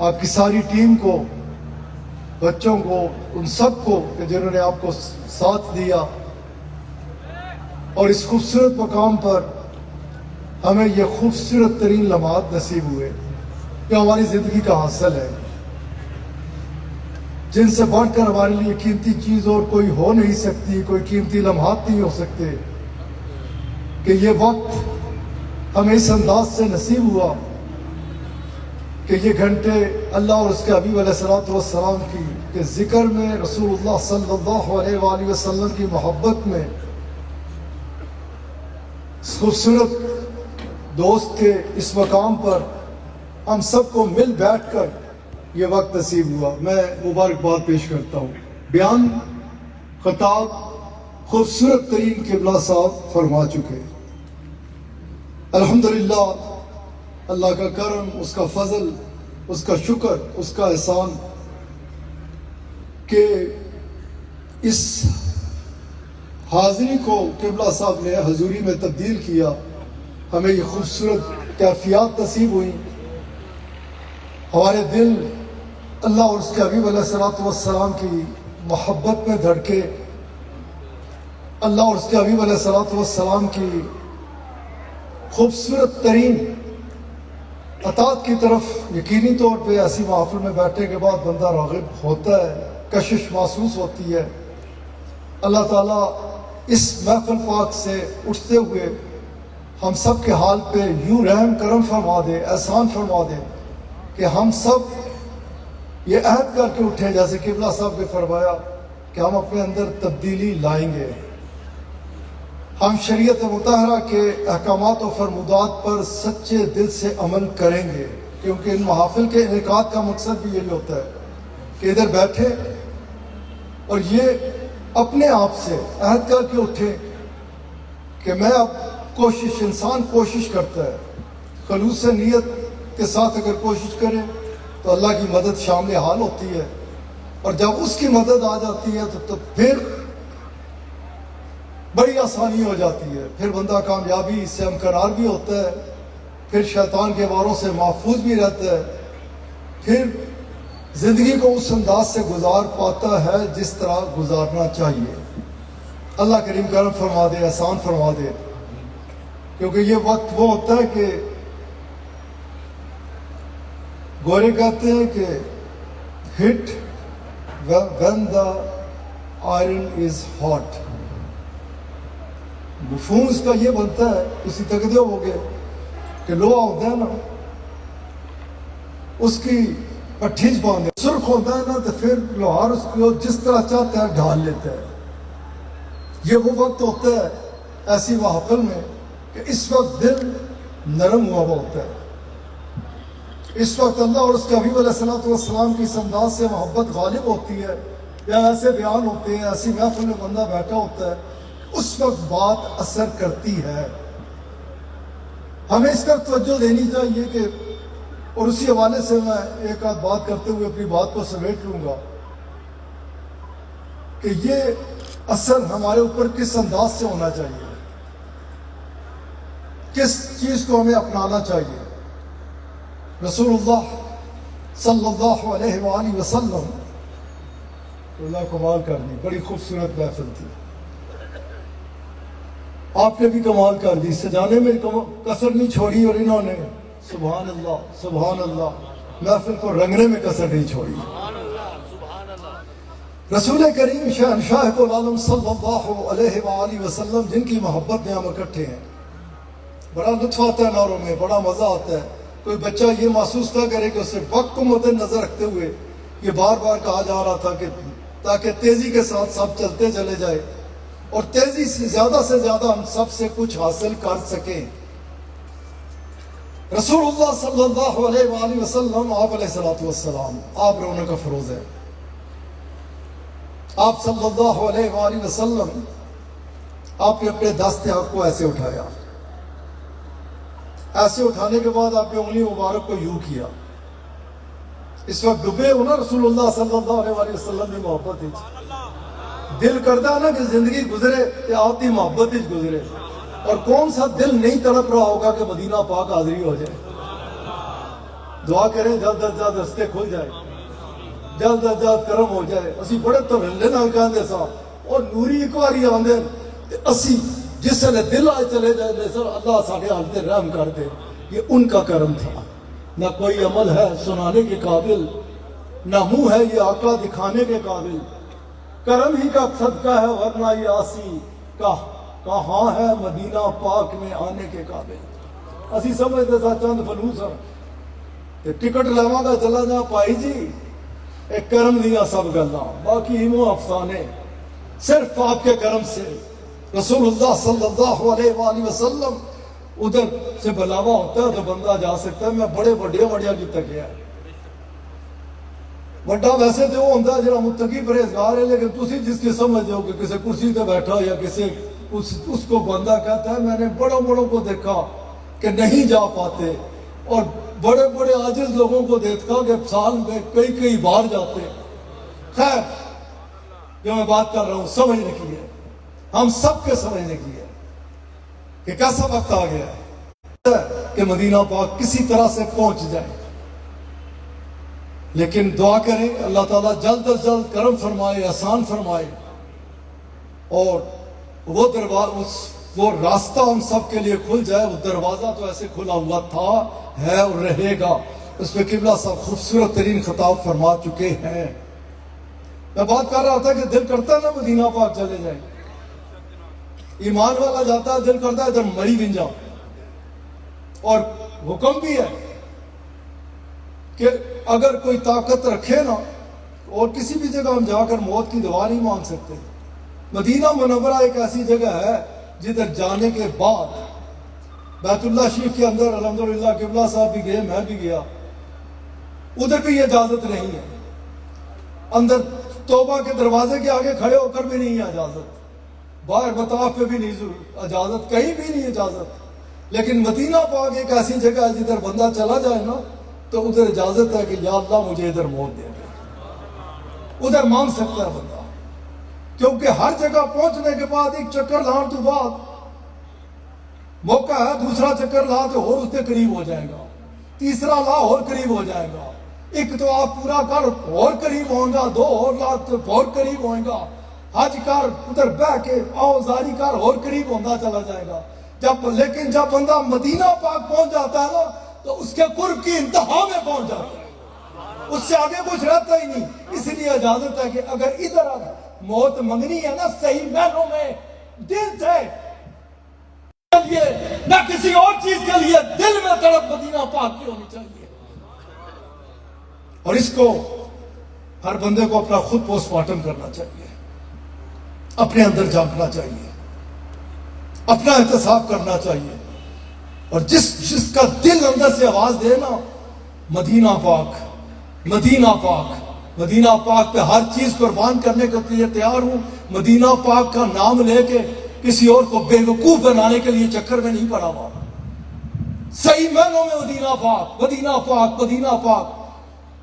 آپ کی ساری ٹیم کو، بچوں کو، ان سب کو کہ جنہوں نے آپ کو ساتھ دیا اور اس خوبصورت مقام پر ہمیں یہ خوبصورت ترین لمحات نصیب ہوئے جو ہماری زندگی کا حاصل ہے، جن سے بڑھ کر ہمارے لیے قیمتی چیز اور کوئی ہو نہیں سکتی، کوئی قیمتی لمحات نہیں ہو سکتے کہ یہ وقت ہمیں اس انداز سے نصیب ہوا کہ یہ گھنٹے اللہ اور اس کے حبیب علیہ السلام کی کہ ذکر میں، رسول اللہ صلی اللہ علیہ وآلہ وسلم کی محبت میں، خوبصورت دوست کے اس مقام پر ہم سب کو مل بیٹھ کر یہ وقت نصیب ہوا۔ میں مبارکباد پیش کرتا ہوں۔ بیان خطاب خوبصورت ترین قبلہ صاحب فرما چکے۔ الحمدللہ، اللہ کا کرم، اس کا فضل، اس کا شکر، اس کا احسان کہ اس حاضری کو قبلہ صاحب نے حضوری میں تبدیل کیا، ہمیں یہ خوبصورت کیفیات نصیب ہوئی، ہمارے دل اللہ اور اس کے حبیب علیہ السلام کی محبت میں دھڑکے، اللہ اور اس کے حبیب علیہ السلام کی خوبصورت ترین اطاعت کی طرف یقینی طور پہ ایسی محفل میں بیٹھنے کے بعد بندہ راغب ہوتا ہے، کشش محسوس ہوتی ہے۔ اللہ تعالیٰ اس محفل پاک سے اٹھتے ہوئے ہم سب کے حال پہ یوں رحم کرم فرما دے، احسان فرما دے کہ ہم سب یہ عہد کر کے اٹھیں جیسے قبلہ صاحب نے فرمایا کہ ہم اپنے اندر تبدیلی لائیں گے، ہم شریعت مطہرہ کے احکامات و فرمودات پر سچے دل سے عمل کریں گے، کیونکہ ان محافل کے انعقاد کا مقصد بھی یہی ہوتا ہے کہ ادھر بیٹھے اور یہ اپنے آپ سے عہد کر کے اٹھے کہ میں اب انسان کوشش کرتا ہے، خلوص نیت کے ساتھ اگر کوشش کرے تو اللہ کی مدد شامل حال ہوتی ہے، اور جب اس کی مدد آ جاتی ہے تو پھر بڑی آسانی ہو جاتی ہے، پھر بندہ کامیابی سے ہمکنار بھی ہوتا ہے، پھر شیطان کے واروں سے محفوظ بھی رہتا ہے، پھر زندگی کو اس انداز سے گزار پاتا ہے جس طرح گزارنا چاہیے۔ اللہ کریم کرم فرما دے، احسان فرما دے، کیونکہ یہ وقت وہ ہوتا ہے کہ گورے کہتے ہیں کہ hit when the iron is hot۔ مفہوم اس کا یہ بنتا ہے، اسی تقدیر ہو گئے کہ لوہا ہوتا ہے نا، اس کی پٹھیج باندھے سرخ ہوتا ہے نا تو پھر لوہار اس کو جس طرح چاہتا ہے ڈھال لیتا ہے۔ یہ وہ وقت ہوتا ہے ایسی محفل میں کہ اس وقت دل نرم ہوا ہوتا ہے، اس وقت اللہ اور اس کے حبیب علیہ السلام کی اس انداز سے محبت غالب ہوتی ہے، یا ایسے بیان ہوتے ہیں، ایسی محفل میں بندہ بیٹھا ہوتا ہے، اس وقت بات اثر کرتی ہے۔ ہمیں اس پر توجہ دینی چاہیے کہ، اور اسی حوالے سے میں ایک آدھ بات کرتے ہوئے اپنی بات کو سمیٹ لوں گا کہ یہ اثر ہمارے اوپر کس انداز سے ہونا چاہیے، کس چیز کو ہمیں اپنانا چاہیے۔ رسول اللہ صلی اللہ علیہ وآلہ وسلم، اللہ کمال کر دی، بڑی خوبصورت محفل تھی، آپ نے بھی کمال کر دی، سجانے میں کسر نہیں چھوڑی، اور انہوں نے سبحان اللہ سبحان اللہ محفل کو رنگنے میں کسر نہیں چھوڑی۔ رسول کریم شہنشاہ العالم صلی اللہ علیہ وآلہ وسلم جن کی محبت میں ہم اکٹھے ہیں، بڑا لطف آتا ہے نعروں میں، بڑا مزہ آتا ہے۔ کوئی بچہ یہ محسوس نہ کرے کہ اسے وقت کو مد نظر رکھتے ہوئے یہ بار بار کہا جا رہا تھا کہ تاکہ تیزی کے ساتھ سب چلتے چلے جائے اور تیزی سے زیادہ ہم سب سے کچھ حاصل کر سکیں۔ رسول اللہ صلی اللہ علیہ وآلہ وسلم، آپ علیہ السلام، آپ رونق افروز ہے۔ آپ صلی اللہ علیہ وآلہ وسلم، آپ نے اپنے دست حق کو ایسے اٹھایا، ایسے اٹھانے کے بعد آپ نے انگلی مبارک کو یوں کیا، اس وقت ڈبے ہو نا رسول اللہ صلی اللہ علیہ وآلہ وسلم کی محبت ہی، دل کرتا ہے نا کہ زندگی گزرے کہ آپ کی محبت ہی گزرے، اور کون سا دل نہیں تڑپ رہا ہوگا کہ مدینہ پاک حاضری ہو جائے۔ دعا کریں جلد از جلد رستے کھل جائے، جلد از جلد کرم ہو جائے۔ اسی بڑے ترلے نال کہندے سا اور نوری ایک واری آندے تے اسی جس نے دل آئے چلے جائے سر اللہ ساڑھے حال تے رحم کر دے۔ یہ ان کا کرم تھا۔ نہ کوئی عمل ہے سنانے کے قابل، نہ منہ ہے یہ آقا دکھانے کے قابل، کرم ہی کا صدقہ ہے ورنہ یہ آسی کہاں ہے مدینہ پاک میں آنے کے قابل۔ اسی سمجھتے تھا چند فلوس ہیں ٹکٹ لوا گا چلا جا پائی جی، ایک کرم دیا سب گلاں، باقی ہمو افسانے صرف آپ کے کرم سے۔ رسول اللہ صلی اللہ علیہ وآلہ وسلم ادھر سے بلاوا ہوتا ہے تو بندہ جا سکتا ہے۔ میں بڑے بڑیا کی تکیا ہے بڑا ویسے تو وہ ہوتا ہے جڑا متقی پرہیزگار ہے، لیکن تسی جس کی سمجھ ہو کہ کسی کرسی پہ بیٹھا یا کسی اس کو بندہ کہتا ہے۔ میں نے بڑوں کو دیکھا کہ نہیں جا پاتے اور بڑے عاجز لوگوں کو دیکھا کہ سال میں کئی بار جاتے ہیں۔ خیر جو میں بات کر رہا ہوں سمجھنے کی ہے، ہم سب کے سمجھنے کی ہے کہ کیسا وقت آ گیا ہے کہ مدینہ پاک کسی طرح سے پہنچ جائے۔ لیکن دعا کریں اللہ تعالیٰ جلد از جلد کرم فرمائے، آسان فرمائے، اور وہ راستہ ہم سب کے لیے کھل جائے۔ وہ دروازہ تو ایسے کھلا ہوا تھا، ہے اور رہے گا۔ اس پہ قبلہ صاحب خوبصورت ترین خطاب فرما چکے ہیں۔ میں بات کر رہا تھا کہ دل کرتا ہے نا مدینہ پاک چلے جائیں، ایمان والا جاتا ہے دل کرتا ہے ادھر مری بن جاؤ، اور حکم بھی ہے کہ اگر کوئی طاقت رکھے نا، اور کسی بھی جگہ ہم جا کر موت کی دعا نہیں مانگ سکتے۔ مدینہ منورہ ایک ایسی جگہ ہے جدھر جانے کے بعد بیت اللہ شریف کے اندر الحمدللہ قبلہ صاحب بھی گئے، میں بھی گیا، ادھر بھی یہ اجازت نہیں ہے۔ اندر توبہ کے دروازے کے آگے کھڑے ہو کر بھی نہیں ہے اجازت، باہر مطاف پہ بھی نہیں اجازت، کہیں بھی نہیں اجازت۔ لیکن مدینہ پاک ایک ایسی جگہ ہے جدھر بندہ چلا جائے نا تو ادھر اجازت ہے کہ یا اللہ مجھے ادھر موت دے دے، ادھر مانگ سکتا ہے بندہ، کیونکہ ہر جگہ پہنچنے کے بعد ایک چکر لاؤں تو بعد موقع ہے، دوسرا چکر لا تو اور اس کے قریب ہو جائے گا، تیسرا لا اور قریب ہو جائے گا، ایک تو آپ پورا کر اور قریب ہوں گا، دو اور لا تو اور قریب ہوئیں گا، حج کر ادھر بہ کے آؤ زاری کر اور قریب ہوتا چلا جائے گا۔ لیکن جب بندہ مدینہ پاک پہنچ جاتا ہے نا تو اس کے قرب کی انتہا میں پہنچ جاتا ہے، اس سے آگے کچھ رہتا ہی نہیں۔ اس لیے اجازت ہے کہ اگر ادھر موت منگنی ہے نا صحیح معنوں میں دل سے نہ کسی اور چیز کے لیے، دل میں تڑپ مدینہ پاک کی ہونی چاہیے۔ اور اس کو ہر بندے کو اپنا خود پوسٹ مارٹم کرنا چاہیے، اپنے اندر جھانکنا چاہیے، اپنا احتساب کرنا چاہیے، اور جس کا دل اندر سے آواز دے نا مدینہ پاک مدینہ پاک مدینہ پاک پہ ہر چیز قربان کرنے کے لیے تیار ہوں، مدینہ پاک کا نام لے کے کسی اور کو بے وقوف بنانے کے لیے چکر میں نہیں پڑا ہوا، صحیح معنوں میں مدینہ پاک مدینہ پاک مدینہ پاک۔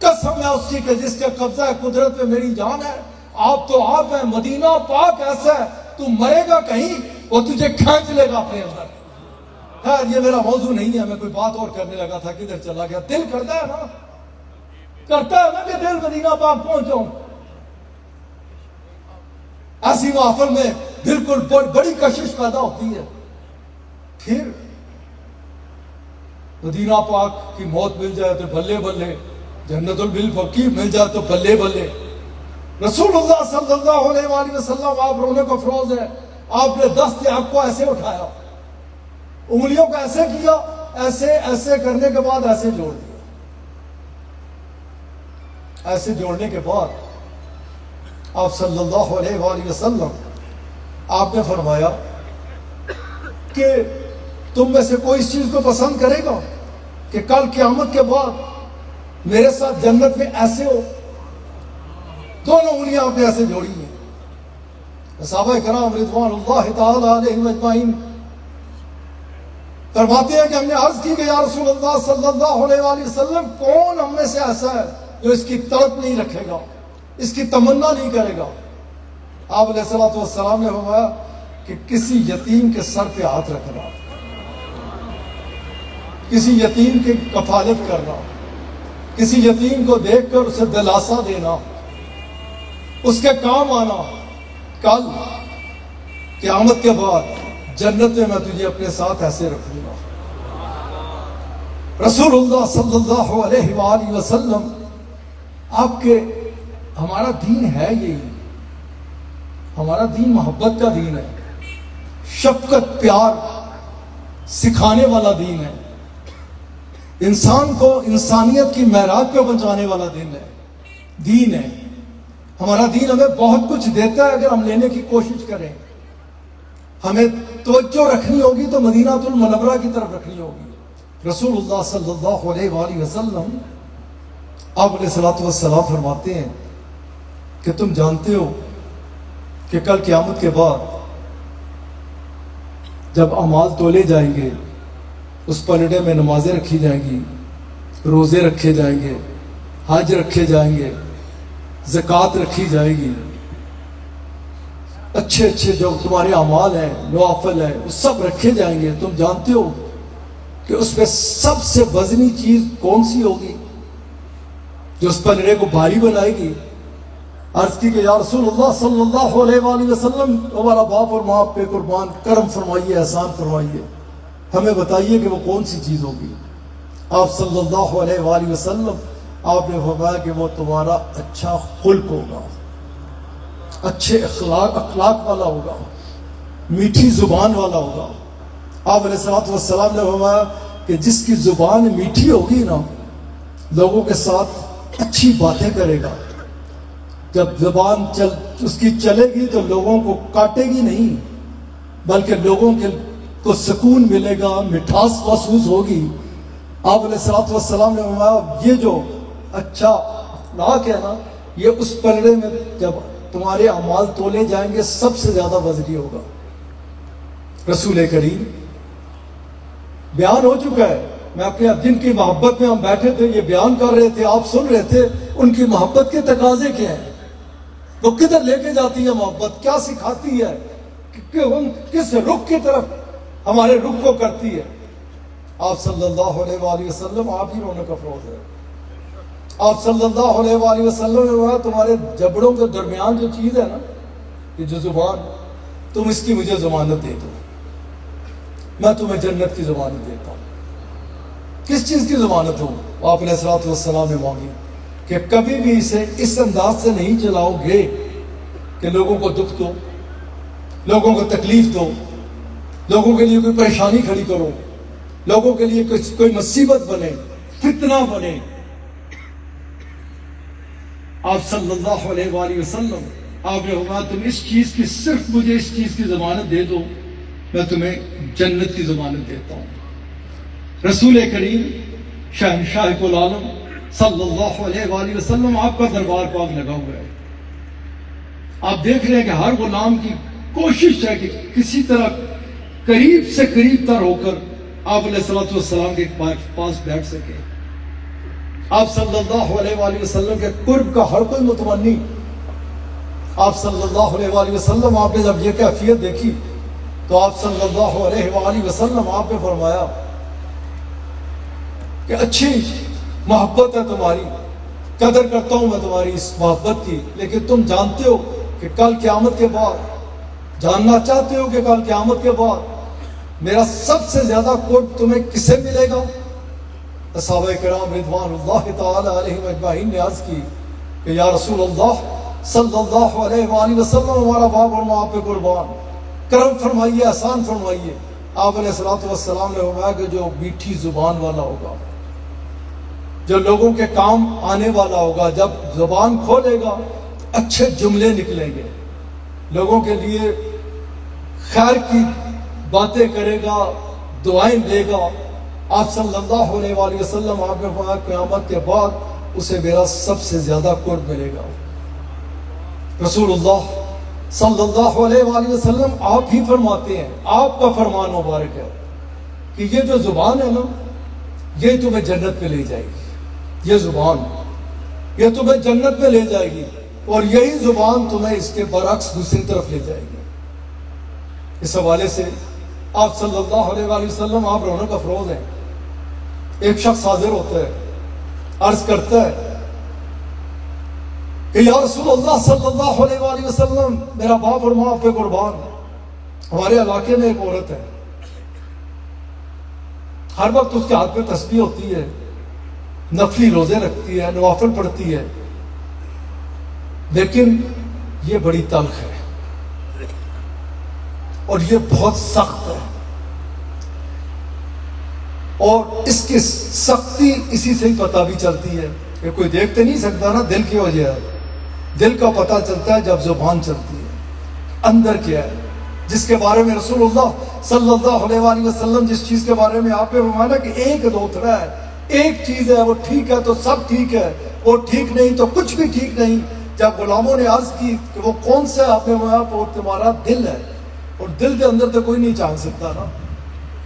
قسم ہے اس کی کہ جس کے قبضہ ہے قدرت پہ میری جان ہے، آپ تو آپ ہیں، مدینہ پاک ایسا ہے تو مرے گا کہیں وہ تجھے کھینچ لے گا اپنے اندر۔ خیر یہ میرا موضوع نہیں ہے، میں کوئی بات اور کرنے لگا تھا، کدھر چلا گیا۔ دل کرتا ہے نا کہ دل مدینہ پاک پہنچ جاؤں۔ ایسی محفل میں بالکل بڑی کشش پیدا ہوتی ہے، پھر مدینہ پاک کی موت مل جائے تو بلے بلے، جنت البقیع مل جائے تو بلے بلے۔ رسول اللہ صلی اللہ علیہ وآلہ وسلم آپ رونے کو افروز ہے، آپ نے دست حق کو ایسے اٹھایا، انگلیوں کو ایسے کیا، ایسے ایسے کرنے کے بعد ایسے جوڑ دیا، ایسے جوڑنے کے بعد آپ صلی اللہ علیہ وآلہ وسلم آپ نے فرمایا کہ تم میں سے کوئی اس چیز کو پسند کرے گا کہ کل قیامت کے بعد میرے ساتھ جنت میں ایسے ہو؟ دونوں انگلیاں آپ نے ایسے جوڑی ہیں۔ صحابہ کرام رضوان اللہ تعالی علیہم اجمعین فرماتے ہیں کہ ہم نے عرض کی کہ یا رسول اللہ صلی اللہ علیہ وآلہ وسلم کون ہم میں سے ایسا ہے جو اس کی تڑپ نہیں رکھے گا، اس کی تمنا نہیں کرے گا؟ آپ علیہ الصلوۃ والسلام نے فرمایا کہ کسی یتیم کے سر پہ ہاتھ رکھنا، کسی یتیم کی کفالت کرنا، کسی یتیم کو دیکھ کر اسے دلاسا دینا، اس کے کام آنا، کل قیامت کے بعد جنت میں تجھے اپنے ساتھ ایسے رکھوں گا۔ رسول اللہ صلی اللہ علیہ وآلہ وسلم آپ کے، ہمارا دین ہے یہی، ہمارا دین محبت کا دین ہے، شفقت پیار سکھانے والا دین ہے، انسان کو انسانیت کی معراج پہ پہنچانے والا دین ہے۔ ہمارا دین ہمیں بہت کچھ دیتا ہے اگر ہم لینے کی کوشش کریں۔ ہمیں توجہ رکھنی ہوگی تو مدینہ المنورہ کی طرف رکھنی ہوگی۔ رسول اللہ صلی اللہ علیہ وآلہ وسلم آپ علیہ الصلوۃ والسلام فرماتے ہیں کہ تم جانتے ہو کہ کل قیامت کے بعد جب اعمال تولے جائیں گے، اس پلڑے میں نمازیں رکھی جائیں گی، روزے رکھے جائیں گے، حج رکھے جائیں گے، زکوٰۃ رکھی جائے گی، اچھے اچھے جو تمہارے اعمال ہیں، نوافل ہیں، وہ سب رکھے جائیں گے۔ تم جانتے ہو کہ اس میں سب سے وزنی چیز کون سی ہوگی جو اس پلڑے کو بھاری بنائے گی؟ عرض کی کہ یا رسول اللہ صلی اللہ علیہ وآلہ وسلم، ہمارا باپ اور ماں پہ قربان، کرم فرمائیے، احسان فرمائیے، ہمیں بتائیے کہ وہ کون سی چیز ہوگی۔ آپ صلی اللہ علیہ وآلہ وسلم آپ نے فرمایا کہ وہ تمہارا اچھا خلق ہوگا، اچھے اخلاق والا ہوگا، میٹھی زبان والا ہوگا۔ آپ علیہ الصلوۃ والسلام نے فرمایا کہ جس کی زبان میٹھی ہوگی نا، لوگوں کے ساتھ اچھی باتیں کرے گا، جب زبان اس کی چلے گی تو لوگوں کو کاٹے گی نہیں، بلکہ لوگوں کو سکون ملے گا، مٹھاس محسوس ہوگی۔ آپ علیہ الصلوۃ والسلام نے فرمایا یہ جو اچھا اخلاق ہے نا، یہ اس پلڑے میں جب تمہارے اعمال تولے جائیں گے سب سے زیادہ وزنی ہوگا۔ رسول کریم بیان ہو چکا ہے، میں اپنے جن کی محبت میں ہم بیٹھے تھے یہ بیان کر رہے تھے، آپ سن رہے تھے، ان کی محبت کے تقاضے کیا ہیں، وہ کدھر لے کے جاتی ہے محبت، کیا سکھاتی ہے، کہ ہم کس رخ کی طرف ہمارے رخ کو کرتی ہے۔ آپ صلی اللہ علیہ وآلہ وسلم آپ ہی رونق افروز ہے۔ آپ صلی اللہ علیہ وآلہ وسلم نے کہا تمہارے جبڑوں کے درمیان جو چیز ہے نا، یہ جو زبان، تم اس کی مجھے ضمانت دے دو، میں تمہیں جنت کی ضمانت دیتا ہوں۔ کس چیز کی ضمانت ہو؟ آپ علیہ الصلوۃ والسلام نے مانگی کہ کبھی بھی اسے اس انداز سے نہیں چلاؤ گے کہ لوگوں کو دکھ دو، لوگوں کو تکلیف دو، لوگوں کے لیے کوئی پریشانی کھڑی کرو، لوگوں کے لیے کوئی مصیبت بنے، فتنہ بنے۔ آپ صلی اللہ علیہ وآلہ وسلم آپ نے فرمایا تم اس چیز کی، صرف مجھے اس چیز کی ضمانت دے دو، میں تمہیں جنت کی ضمانت دیتا ہوں۔ رسول کریم شہنشاہ کل عالم صلی اللہ علیہ وآلہ وسلم آپ کا دربار پاک لگا ہوا ہے۔ آپ دیکھ رہے ہیں کہ ہر غلام کی کوشش ہے کہ کسی طرح قریب سے قریب تر ہو کر آپ علیہ الصلوۃ والسلام کے پاس بیٹھ سکے۔ آپ صلی اللہ علیہ وآلہ وسلم کے قرب کا ہر کوئی متمنی، آپ صلی اللہ علیہ وآلہ وسلم آپ نے جب یہ کیفیت دیکھی تو آپ صلی اللہ علیہ وآلہ وسلم آپ نے فرمایا کہ اچھی محبت ہے تمہاری، قدر کرتا ہوں میں تمہاری اس محبت کی، لیکن تم جانتے ہو کہ کل قیامت کے بعد، جاننا چاہتے ہو کہ کل قیامت کے بعد میرا سب سے زیادہ قرب تمہیں کسے ملے گا؟ صحابہ کرام رضوان اللہ تعالی علیہم اجمعین نے عرض کی کہ یا رسول اللہ صلی اللہ علیہ وآلہ وسلم ہمارا باپ اور ماں پہ قربان، کرم فرمائیے، احسان فرمائیے۔ آپ علیہ الصلوۃ والسلام نے فرمایا کہ جو میٹھی زبان والا ہوگا، جو لوگوں کے کام آنے والا ہوگا، جب زبان کھولے گا اچھے جملے نکلیں گے، لوگوں کے لیے خیر کی باتیں کرے گا، دعائیں دے گا۔ آپ صلی اللہ علیہ وآلہ وسلم آپ نے فرمایا قیامت کے بعد اسے میرا سب سے زیادہ قرب ملے گا۔ رسول اللہ صلی اللہ علیہ وآلہ وسلم آپ ہی فرماتے ہیں، آپ کا فرمان مبارک ہے کہ یہ جو زبان ہے نا، یہ تمہیں جنت میں لے جائے گی، یہ زبان یہ تمہیں جنت میں لے جائے گی، اور یہی زبان تمہیں اس کے برعکس دوسری طرف لے جائے گی۔ اس حوالے سے آپ صلی اللہ علیہ وآلہ وسلم آپ رونق افروز ہیں۔ ایک شخص حاضر ہوتا ہے، عرض کرتا ہے کہ یا رسول اللہ صلی اللہ علیہ وآلہ وسلم، میرا باپ اور ماں پہ قربان، ہمارے علاقے میں ایک عورت ہے، ہر وقت اس کے ہاتھ میں تسبیح ہوتی ہے، نفلی روزے رکھتی ہے، نوافل پڑھتی ہے، لیکن یہ بڑی تلخ ہے اور یہ بہت سخت ہے، اور اس کی سختی اسی سے ہی پتہ بھی چلتی ہے کہ کوئی دیکھ تو نہیں سکتا نا، دل کی وجہ ہے، دل کا پتہ چلتا ہے جب زبان چلتی ہے، اندر کیا ہے، جس کے بارے میں رسول اللہ صلی اللہ علیہ وآلہ وسلم جس چیز کے بارے میں آپ نے فرمایا کہ ایک دوترا ہے، ایک چیز ہے وہ ٹھیک ہے تو سب ٹھیک ہے، وہ ٹھیک نہیں تو کچھ بھی ٹھیک نہیں۔ جب غلاموں نے عرض کی کہ وہ کون سا ہے، آپ نے فرمایا وہ تمہارا دل ہے، اور دل کے اندر تو کوئی نہیں جان سکتا نا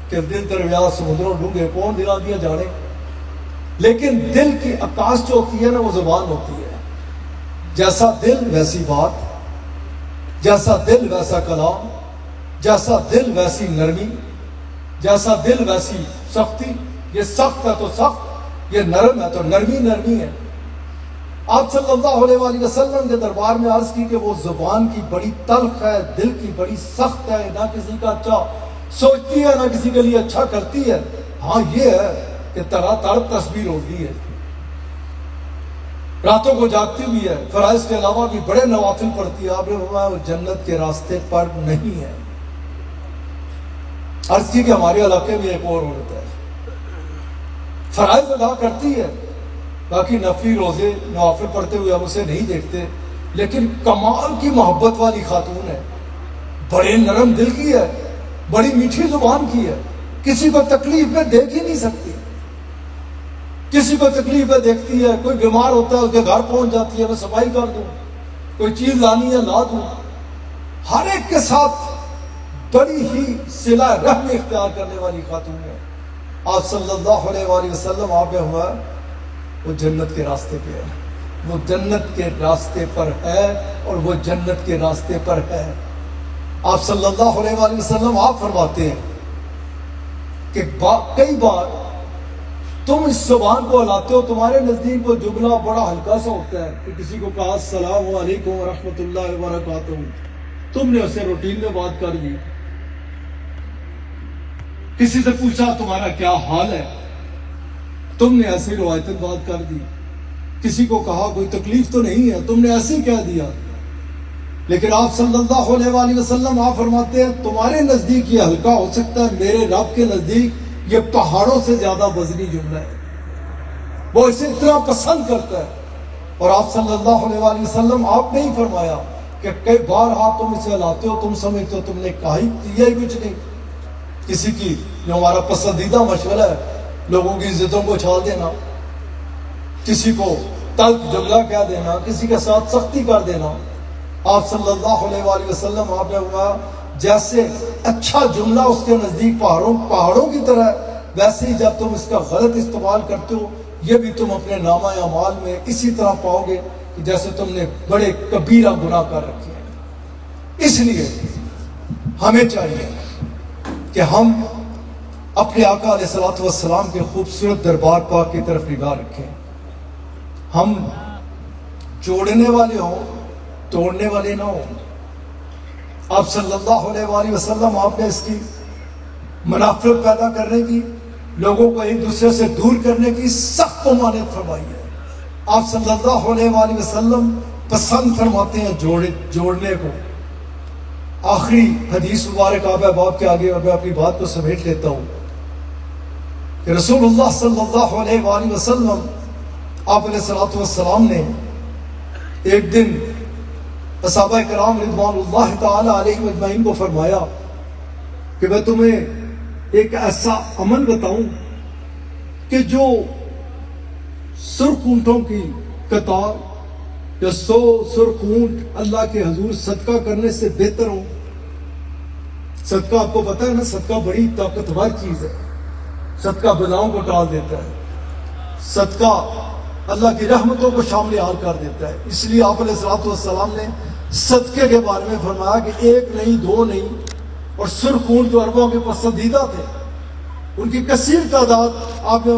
کہ دل دریا سمندروں ڈونگے کون دلا دیا جانے، لیکن دل کی عکاس جو ہوتی ہے نا وہ زبان ہوتی ہے، جیسا دل ویسی بات، جیسا دل ویسا کلام، جیسا دل ویسی نرمی، جیسا دل ویسی سختی، یہ سخت ہے تو سخت، یہ نرم ہے تو نرمی ہے۔ آپ صلی اللہ علیہ وآلہ وسلم کے دربار میں عرض کی کہ وہ زبان کی بڑی تلخ ہے، دل کی بڑی سخت ہے، نہ کسی کا اچھا سوچتی ہے نہ کسی کے لیے اچھا کرتی ہے، ہاں یہ ہے کہ طرح طرح تصویر ہوتی ہے، راتوں کو جاگتی بھی ہے، فرائض کے علاوہ بھی بڑے نوافل پڑھتی ہے، آپ نے فرمایا وہ جنت کے راستے پر نہیں ہے۔ عرض کی کہ ہمارے علاقے میں ایک اور عورت ہے، فرائض ادا کرتی ہے، باقی نفلی روزے نوافل پڑھتے ہوئے ہم اسے نہیں دیکھتے، لیکن کمال کی محبت والی خاتون ہے، بڑے نرم دل کی ہے، بڑی میٹھی زبان کی ہے، کسی کو تکلیف میں دیکھ ہی نہیں سکتی، کسی کو تکلیف میں دیکھتی ہے، کوئی بیمار ہوتا ہے اس کے گھر پہنچ جاتی ہے، میں صفائی کر دوں، کوئی چیز لانی ہے لا دوں، ہر ایک کے ساتھ بڑی ہی صلہ رحم اختیار کرنے والی خاتون ہے۔ آپ صلی اللہ علیہ وآلہ وسلم آپ نے ہوا وہ جنت کے راستے پہ ہے، وہ جنت کے راستے پر ہے اور وہ جنت کے راستے پر ہے۔ آپ صلی اللہ علیہ وآلہ وسلم آپ فرماتے ہیں کہ کئی بار تم اس زبان کو ہلاتے ہو، تمہارے نزدیک وہ جملہ بڑا ہلکا سا ہوتا ہے کہ کسی کو کہا السلام علیکم ورحمۃ اللہ وبرکاتہ، تم نے اسے روٹین میں بات کر دی، کسی سے پوچھا تمہارا کیا حال ہے، تم نے ایسی روایتیں بات کر دی، کسی کو کہا کوئی تکلیف تو نہیں ہے، تم نے ایسے ہی کہہ دیا، لیکن آپ صلی اللہ علیہ وآلہ وسلم آپ فرماتے ہیں تمہارے نزدیک یہ ہلکا ہو سکتا ہے، میرے رب کے نزدیک یہ پہاڑوں سے زیادہ وزنی جملہ ہے، وہ اسے اتنا پسند کرتا ہے۔ اور آپ صلی اللہ علیہ وآلہ وسلم آپ نے ہی فرمایا کہ کئی بار تم اسے ہلاتے ہو، تم سمجھتے ہو تم نے کہا ہی کچھ نہیں۔ کسی کی جو ہمارا پسندیدہ مشغلہ ہے لوگوں کی عزتوں کو چھال دینا، کسی کو تلخ جملہ کہہ دینا، کسی کے ساتھ سختی کر دینا، آپ صلی اللہ علیہ وآلہ وسلم آپ نے فرمایا جیسے اچھا جملہ اس کے نزدیک پہاڑوں کی طرح ہے، ویسے ہی جب تم اس کا غلط استعمال کرتے ہو یہ بھی تم اپنے نامہ اعمال میں اسی طرح پاؤ گے کہ جیسے تم نے بڑے کبیرہ گناہ کر رکھے ہیں۔ اس لیے ہمیں چاہیے کہ ہم اپنے آقا علیہ الصلوۃ والسلام کے خوبصورت دربار پاک کی طرف نگاہ رکھیں، ہم جوڑنے والے ہوں توڑنے والے نہ ہوں۔ آپ صلی اللہ علیہ وآلہ وسلم آپ نے اس کی منافرت پیدا کرنے کی، لوگوں کو ایک دوسرے سے دور کرنے کی سخت ممانعت فرمائی ہے۔ آپ صلی اللہ علیہ وآلہ وسلم پسند فرماتے ہیں جوڑنے کو۔ آخری حدیث مبارک آپ احباب کے آگے اور میں اپنی بات کو سمیٹ لیتا ہوں کہ رسول اللہ صلی اللہ علیہ وآلہ وسلم آپ علیہ الصلوۃ والسلام نے ایک دن صحابہ کرام رضوان اللہ تعالی علیہ اجمعین کو فرمایا کہ میں تمہیں ایک ایسا عمل بتاؤں کہ جو سرخ اونٹوں کی قطار یا 100 سرخ اونٹ اللہ کے حضور صدقہ کرنے سے بہتر ہو۔ صدقہ آپ کو پتہ ہے نا، صدقہ بڑی طاقتور چیز ہے، صدقہ بلاؤں کو ٹال دیتا ہے، صدقہ اللہ کی رحمتوں کو شامل حال کر دیتا ہے۔ اس لیے آپ علیہ الصلوۃ والسلام نے صدقے کے بارے میں فرمایا کہ ایک نہیں دو نہیں، اور سرخ اونٹ جو عربوں کے پسندیدہ تھے ان کی کثیر تعداد آپ نے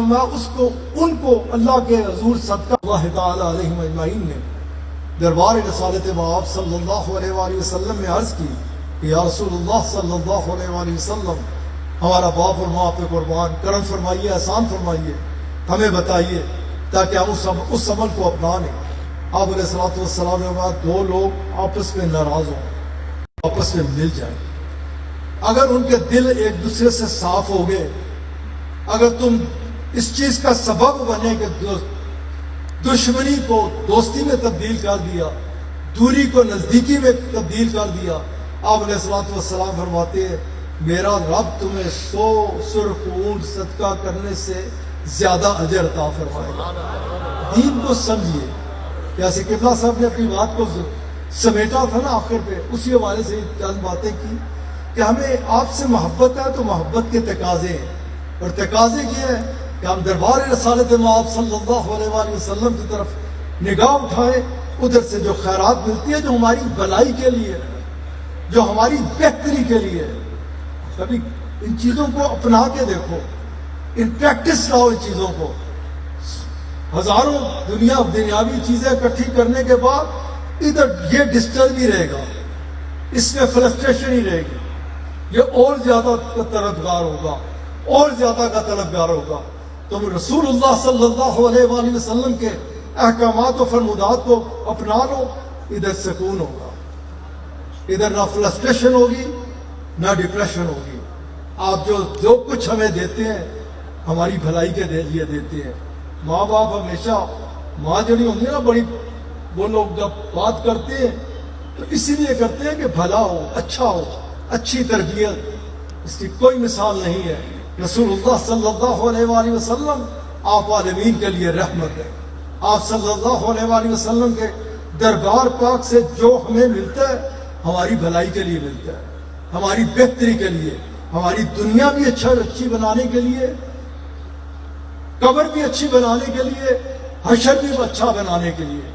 ان کو اللہ کے حضور صدقہ اللہ تعالی علیہ اجمعین نے دربار رسالت مآب صلی اللہ علیہ وآلہ وسلم میں عرض کی کہ یا رسول اللہ صلی اللہ علیہ وآلہ وسلم ہمارا باپ اور ماں پہ قربان، کرم فرمائیے، احسان فرمائیے، ہمیں بتائیے تاکہ ہم اس عمل کو اپنا لیں۔ آپ علیہ الصلوۃ والسلام نے کہا دو لوگ آپس میں ناراض ہوں، آپس میں مل جائیں، اگر ان کے دل ایک دوسرے سے صاف ہو گئے، اگر تم اس چیز کا سبب بنے کہ دشمنی کو دوستی میں تبدیل کر دیا، دوری کو نزدیکی میں تبدیل کر دیا، آپ علیہ الصلوۃ والسلام فرماتے ہیں میرا رب تمہیں 100 سرخ اونٹ صدقہ کرنے سے زیادہ اجر عطا فرمائے گا۔ دین کو سمجھیے، جیسے قبلہ صاحب نے اپنی بات کو سمیٹا تھا نا آخر پہ، اسی حوالے سے چند باتیں کی کہ ہمیں آپ سے محبت ہے تو محبت کے تقاضے ہیں، اور تقاضے یہ ہیں کہ ہم دربار رسالت مآب صلی اللہ علیہ وآلہ وسلم کی طرف نگاہ اٹھائیں، ادھر سے جو خیرات ملتی ہے جو ہماری بھلائی کے لیے، جو ہماری بہتری کے لیے، کبھی ان چیزوں کو اپنا کے دیکھو، ان پریکٹس لاؤ ان چیزوں کو۔ ہزاروں دنیاوی چیزیں اکٹھی کرنے کے بعد ادھر یہ ڈسٹرب ہی رہے گا، اس میں فرسٹریشن ہی رہے گی، یہ اور زیادہ کا طلبگار ہوگا، اور زیادہ کا طلبگار ہوگا۔ تو رسول اللہ صلی اللہ علیہ وآلہ وسلم کے احکامات و فرمودات کو اپنا لو، ادھر سکون ہوگا، ادھر نہ فرسٹریشن ہوگی نہ ڈپریشن ہوگی۔ آپ جو کچھ ہمیں دیتے ہیں ہماری بھلائی کے لیے دیتے ہیں۔ ماں باپ ہمیشہ، ماں جو نہیں ہوتی نا بڑی، وہ لوگ جب بات کرتے ہیں تو اسی لیے کرتے ہیں کہ بھلا ہو، اچھا ہو، اچھی تربیت، اس کی کوئی مثال نہیں ہے۔ رسول اللہ صلی اللہ علیہ وآلہ وسلم آپ عالمین کے لیے رحمت ہے۔ آپ صلی اللہ علیہ وآلہ وسلم کے دربار پاک سے جو ہمیں ملتا ہے ہماری بھلائی کے لیے ملتا ہے، ہماری بہتری کے لیے، ہماری دنیا بھی اچھی بنانے کے لیے، قبر بھی اچھی بنانے کے لیے، حشر بھی اچھا بنانے کے لیے۔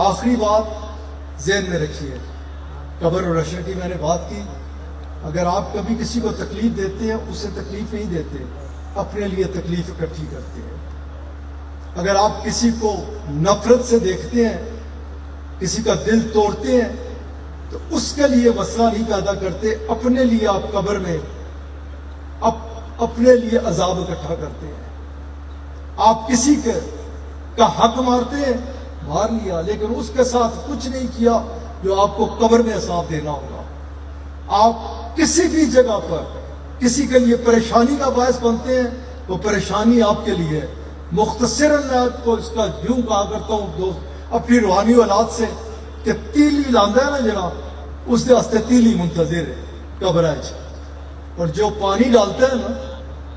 آخری بات ذہن میں رکھیے، قبر اور حشر کی میں نے بات کی، اگر آپ کبھی کسی کو تکلیف دیتے ہیں اسے تکلیف نہیں دیتے، اپنے لیے تکلیف اکٹھی کرتے ہیں۔ اگر آپ کسی کو نفرت سے دیکھتے ہیں، کسی کا دل توڑتے ہیں، تو اس کے لیے مسئلہ نہیں پیدا کرتے، اپنے لیے آپ قبر میں اپنے لیے عذاب اکٹھا کرتے ہیں۔ آپ کسی کا حق مارتے ہیں، مار لیا، لیکن اس کے ساتھ کچھ نہیں کیا جو آپ کو قبر میں عذاب دینا ہوگا۔ آپ کسی بھی جگہ پر کسی کے لیے پریشانی کا باعث بنتے ہیں، وہ پریشانی آپ کے لیے ہے۔ مختصراً میں آپ کو اس کا یوں کہا کرتا ہوں اپنی روحانی اولاد سے کہ تیلی لاندہ ہے نا جناب، اس واسطے تیلی منتظر ہے قبر ہے۔ اور جو پانی ڈالتا ہے نا،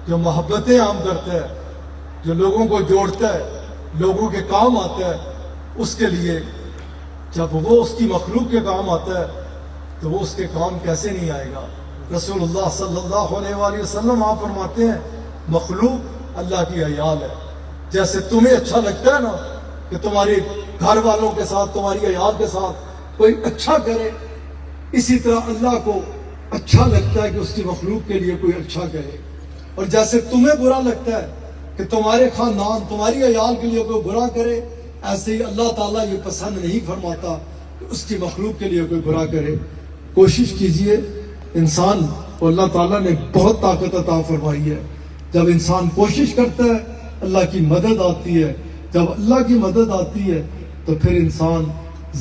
جو محبتیں عام کرتا ہے، جو لوگوں کو جوڑتا ہے، لوگوں کے کام آتا ہے، اس کے لیے جب وہ اس کی مخلوق کے کام آتا ہے تو وہ اس کے کام کیسے نہیں آئے گا۔ رسول اللہ صلی اللہ علیہ وآلہ وسلم آپ فرماتے ہیں مخلوق اللہ کی عیال ہے۔ جیسے تمہیں اچھا لگتا ہے نا کہ تمہارے گھر والوں کے ساتھ، تمہاری عیال کے ساتھ کوئی اچھا کرے، اسی طرح اللہ کو اچھا لگتا ہے کہ اس کی مخلوق کے لیے کوئی اچھا کرے۔ اور جیسے تمہیں برا لگتا ہے کہ تمہارے خاندان، تمہاری عیال کے لیے کوئی برا کرے، ایسے ہی اللہ تعالیٰ یہ پسند نہیں فرماتا کہ اس کی مخلوق کے لیے کوئی برا کرے۔ کوشش کیجئے، انسان کو اللہ تعالیٰ نے بہت طاقت عطا فرمائی ہے۔ جب انسان کوشش کرتا ہے اللہ کی مدد آتی ہے، جب اللہ کی مدد آتی ہے تو پھر انسان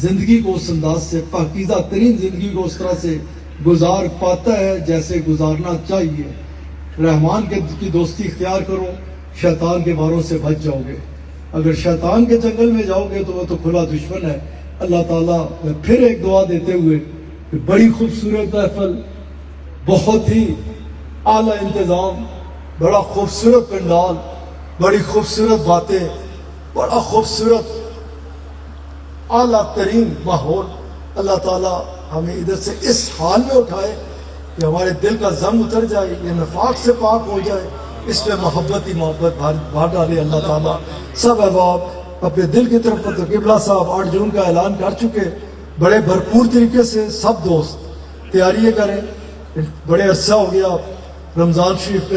زندگی کو اس انداز سے، پاکیزہ ترین زندگی کو اس طرح سے گزار پاتا ہے جیسے گزارنا چاہیے۔ رحمان کی دوستی اختیار کرو، شیطان کے باروں سے بچ جاؤ گے۔ اگر شیطان کے جنگل میں جاؤ گے تو وہ تو کھلا دشمن ہے۔ اللہ تعالیٰ میں پھر ایک دعا دیتے ہوئے کہ بڑی خوبصورت محفل، بہت ہی اعلیٰ انتظام، بڑا خوبصورت پنڈال، بڑی خوبصورت باتیں، بڑا خوبصورت اعلیٰ ترین ماحول، اللہ تعالیٰ ہمیں ادھر سے اس حال میں اٹھائے کہ ہمارے دل کا زنگ اتر جائے، یہ نفاق سے پاک ہو جائے، اس میں محبت ہی محبت بھر ڈالے اللہ تعالیٰ۔ سب احباب اپنے دل کی طرف تو قبلہ صاحب 8 جون کا اعلان کر چکے، بڑے بھرپور طریقے سے سب دوست تیاریاں کریں۔ بڑے عرصہ ہو گیا رمضان شریف پہ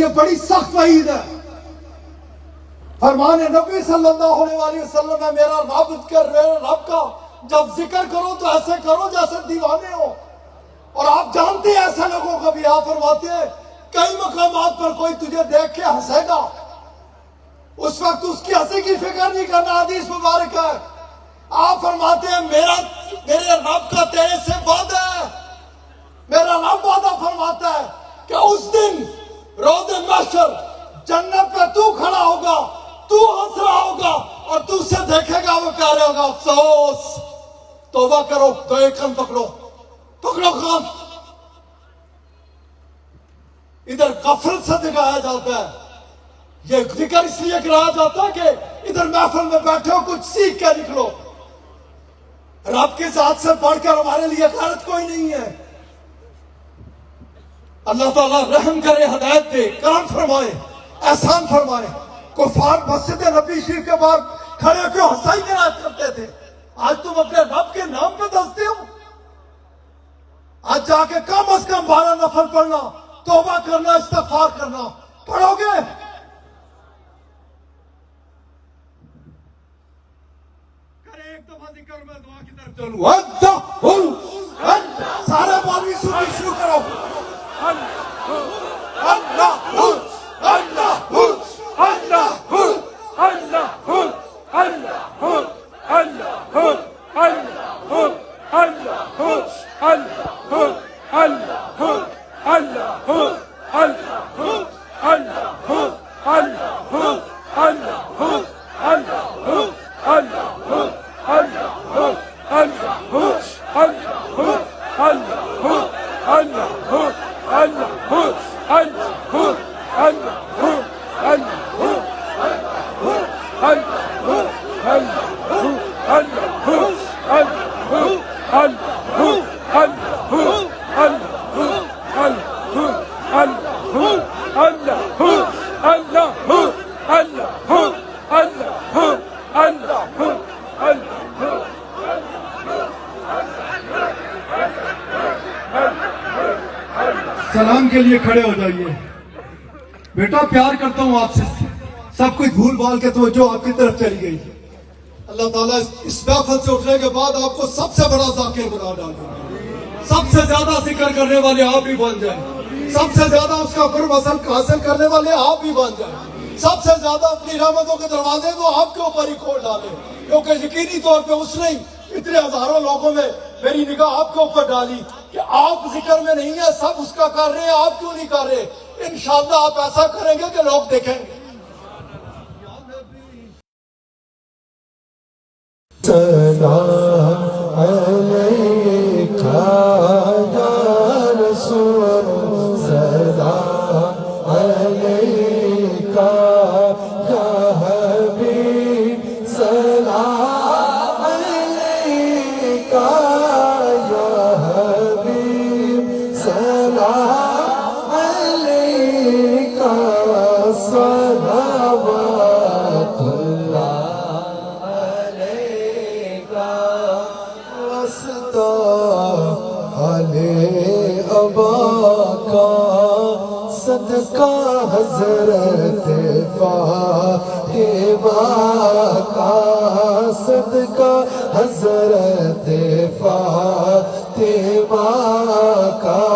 یہ بڑی سخت وعید ہے. فرمان نبی صلی اللہ علیہ وسلم ہے میرا رب کا جب ذکر کرو تو ایسے کرو جیسے دیوانے ہو. اور آپ جانتے ہیں ایسے لوگوں کو بھی. آپ فرماتے ہیں کئی مقامات پر کوئی تجھے دیکھ کے ہنسے گا, اس وقت اس کی ہنسی کی فکر نہیں کرنا. حدیث مبارک ہے. آپ فرماتے ہیں میرے رب کا تیرے سے وعدہ ہے. میرا رب وعدہ فرماتا ہے کہ اس دن روز محشر جنت پہ تو کھڑا ہوگا, تو ہنس رہا ہوگا اور تو اسے دیکھے گا, وہ کہہ رہا ہوگا افسوس, توبہ کرو. تو ایک کان پکڑو کان. ادھر غفلت سے دکھایا جاتا ہے. یہ ذکر اس لیے کرایا جاتا ہے کہ ادھر محفل میں بیٹھے ہو کچھ سیکھ کے نکلو. رب کی ذات سے بڑھ کر ہمارے لیے غیرت کوئی نہیں ہے. اللہ تعالیٰ رحم کرے, ہدایت دے, کرم فرمائے, احسان فرمائے. کفار مسجد نبی شریف کے بعد کھڑے ہو کے ہنسائی گراج کرتے تھے. آج تم اپنے رب کے نام پہ دستے ہو. آج جا کے کم از کم 12 نفل پڑھنا, توبہ کرنا, استغفار کرنا پڑھو گے. کرے ایک دفعہ ذکر, میں دعا کی طرف چلوں. سارے مولوی شروع کرو. سلام کے لیے کھڑے ہو جائیے. بیٹا پیار کرتا ہوں آپ سے, سب کچھ بھول بھال کے توجہ آپ کی طرف چلی گئی. اللہ تعالیٰ اس محفل سے اٹھنے کے بعد آپ کو سب سے بڑا ذاکر بنا ڈالے, سب سے زیادہ ذکر کرنے والے آپ بھی بن جائیں, سب سے زیادہ اس کا قرب حاصل کرنے والے آپ بھی بن جائیں, سب سے زیادہ اپنی رحمتوں کے دروازے کو آپ کے اوپر ہی کھول ڈالے. کیونکہ یقینی طور پہ اس نے اتنے ہزاروں لوگوں میں میری نگاہ آپ کے اوپر ڈالی کہ آپ ذکر میں نہیں ہیں, سب اس کا کر رہے ہیں, آپ کیوں نہیں کر رہے. انشاءاللہ آپ ایسا کریں گے کہ لوگ دیکھیں گے. سلام علیکہ یا رسول, سلام علیکہ یا حبیب, سلام علیکہ یا حبیب, سلام علیکہ صلوات اللہ ابا کا صدقہ حضرت فاطمہ کا, صدقہ حضرت فاطمہ کا,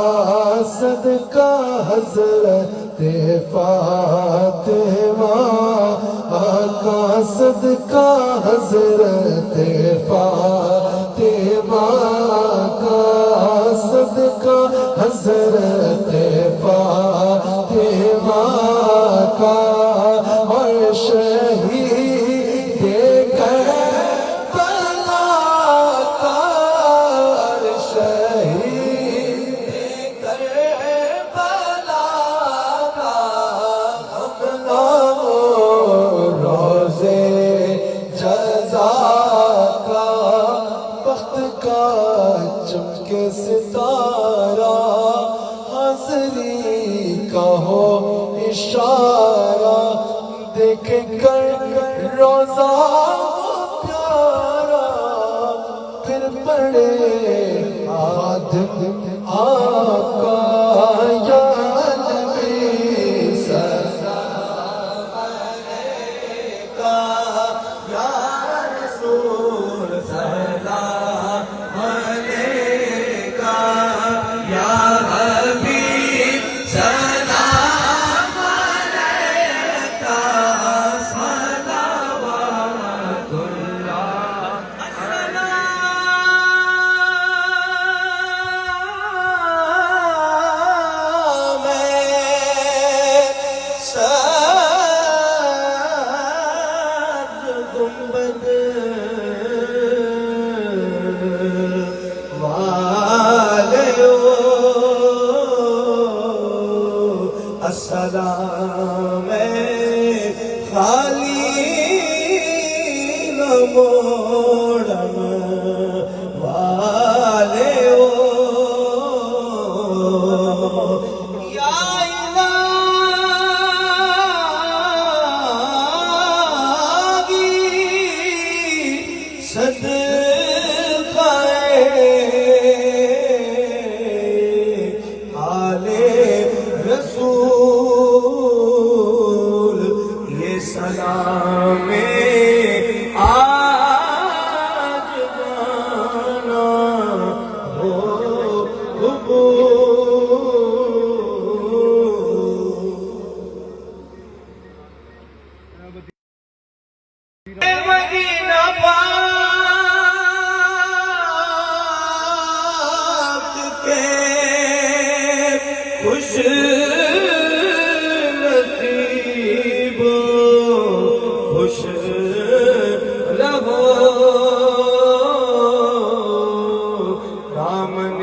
صدقہ حضرت فاطمہ کا, صدقہ حضرت فاطمہ کا, صدقہ حضرت فاطمہ کا. اور شہید کربلا کا, شہید کربلا کا, ہم روزے جزا کا, بخت کا چمکے ستارہ, حاضری کا ہو اشارہ, دیکھ کر روزہ پیارا, پھر پڑے آدم آقا یا نبی میں خالی نہ موڑن والے ہو یا الہی صدقہ آل رسول یہ سلام آج جانا ہو مدینہ پاک کے خوش نصیب خوش رہو دامن